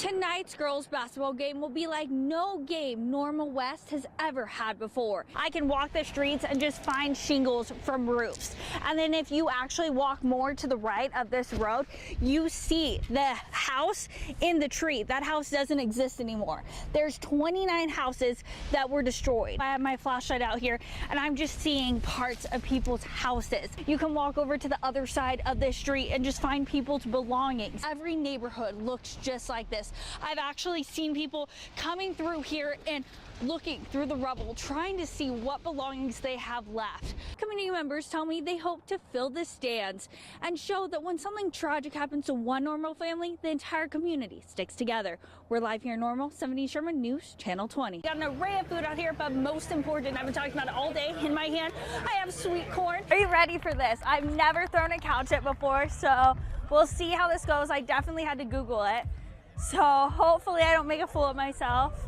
Tonight's girls basketball game will be like no game Normal West has ever had before. I can walk the streets and just find shingles from roofs. And then if you actually walk more to the right of this road, you see the house in the tree. That house doesn't exist anymore. There's 29 houses that were destroyed. I have my flashlight out here and I'm just seeing parts of people's houses. You can walk over to the other side of this street and just find people's belongings. Every neighborhood looks just like this. I've actually seen people coming through here and looking through the rubble, trying to see what belongings they have left. Community members tell me they hope to fill the stands and show that when something tragic happens to one Normal family, the entire community sticks together. We're live here in Normal, 70 Sherman News, Channel 20. Got an array of food out here, but most important, I've been talking about it all day. In my hand, I have sweet corn. Are you ready for this? I've never thrown a couch it before, so we'll see how this goes. I definitely had to Google it. So hopefully I don't make a fool of myself.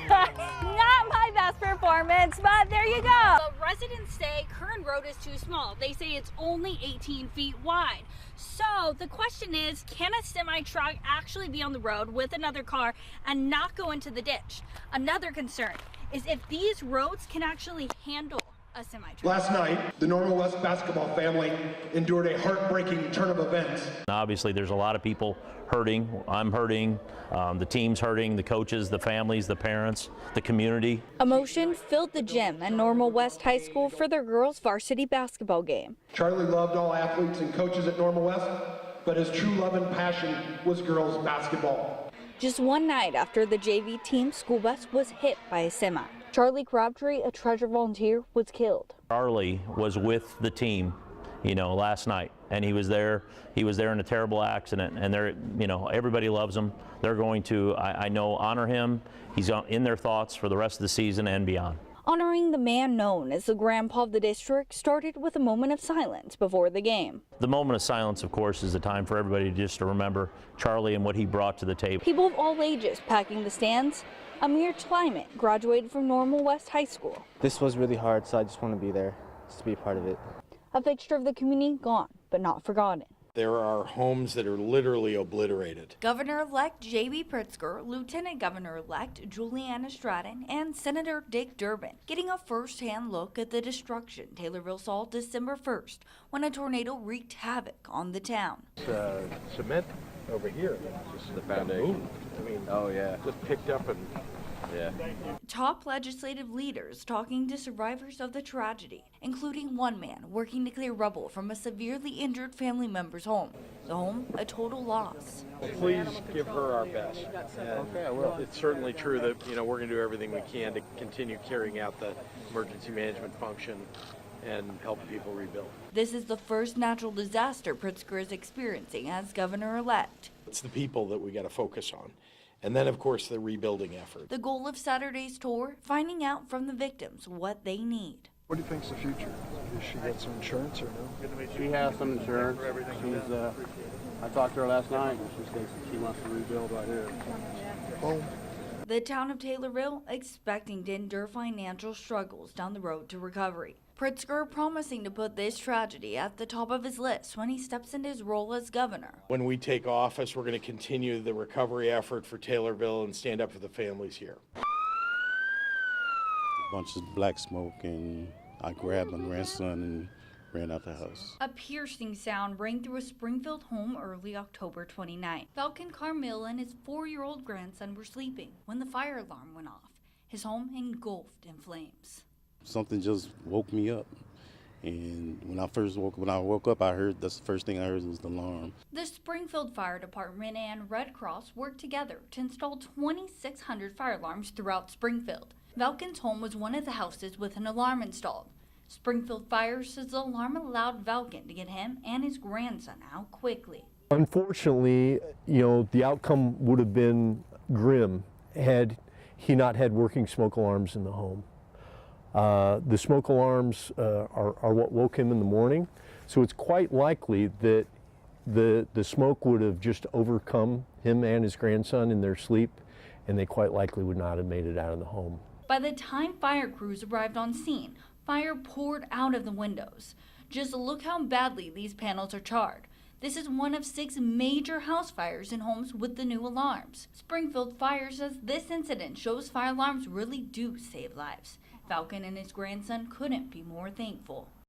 Not my best performance, but there you go. The residents say Kern Road is too small. They say it's only 18 feet wide. So the question is, can a semi truck actually be on the road with another car and not go into the ditch? Another concern is if these roads can actually handle a semi-truck. Last night, the Normal West basketball family endured a heartbreaking turn of events. Obviously, there's a lot of people hurting. I'm hurting, the team's hurting, the coaches, the families, the parents, the community. Emotion filled the gym at Normal West High School for their girls' varsity basketball game. Charlie loved all athletes and coaches at Normal West, but his true love and passion was girls basketball. Just one night after the JV team school bus was hit by a semi, Charlie Crabtree, a Treasure volunteer, was killed. Charlie was with the team, last night, and he was there. He was there in a terrible accident, and everybody loves him. They're going to, I know, honor him. He's in their thoughts for the rest of the season and beyond. Honoring the man known as the grandpa of the district started with a moment of silence before the game. The moment of silence, of course, is the time for everybody just to remember Charlie and what he brought to the table. People of all ages packing the stands. Amir Tlyman graduated from Normal West High School. This was really hard, so I just want to be there, just to be a part of it. A fixture of the community gone, but not forgotten. There are homes that are literally obliterated. Governor-elect J.B. Pritzker, Lieutenant Governor-elect Juliana Stratton, and Senator Dick Durbin getting a first-hand look at the destruction Taylorville saw December 1st when a tornado wreaked havoc on the town. Cement over here, just the foundation. Just picked up and Top legislative leaders talking to survivors of the tragedy, including one man working to clear rubble from a severely injured family member's home. The home, a total loss. Please give her our best. Okay, I will. It's certainly true that we're going to do everything we can to continue carrying out the emergency management function and help people rebuild. This is the first natural disaster Pritzker is experiencing as governor-elect. It's the people that we got to focus on. And then, of course, the rebuilding effort. The goal of Saturday's tour, finding out from the victims what they need. What do you think's the future? Does she get some insurance or no? She has some insurance. I talked to her last night, and she says she wants to rebuild right here. Home. The town of Taylorville expecting to endure financial struggles down the road to recovery. Pritzker promising to put this tragedy at the top of his list when he steps into his role as governor. When we take office, we're going to continue the recovery effort for Taylorville and stand up for the families here. A bunch of black smoke, and I grabbed my grandson and ran out the house. A piercing sound rang through a Springfield home early October 29th. Falcon Carmill and his 4-year-old grandson were sleeping when the fire alarm went off. His home engulfed in flames. Something just woke me up, and when I woke up, that's the first thing I heard was the alarm. The Springfield Fire Department and Red Cross worked together to install 2,600 fire alarms throughout Springfield. Valken's home was one of the houses with an alarm installed. Springfield Fire says the alarm allowed Valken to get him and his grandson out quickly. Unfortunately, the outcome would have been grim had he not had working smoke alarms in the home. The smoke alarms are what woke him in the morning, so it's quite likely that the smoke would have just overcome him and his grandson in their sleep, and they quite likely would not have made it out of the home. By the time fire crews arrived on scene, fire poured out of the windows. Just look how badly these panels are charred. This is one of 6 major house fires in homes with the new alarms. Springfield Fire says this incident shows fire alarms really do save lives. Falcon and his grandson couldn't be more thankful.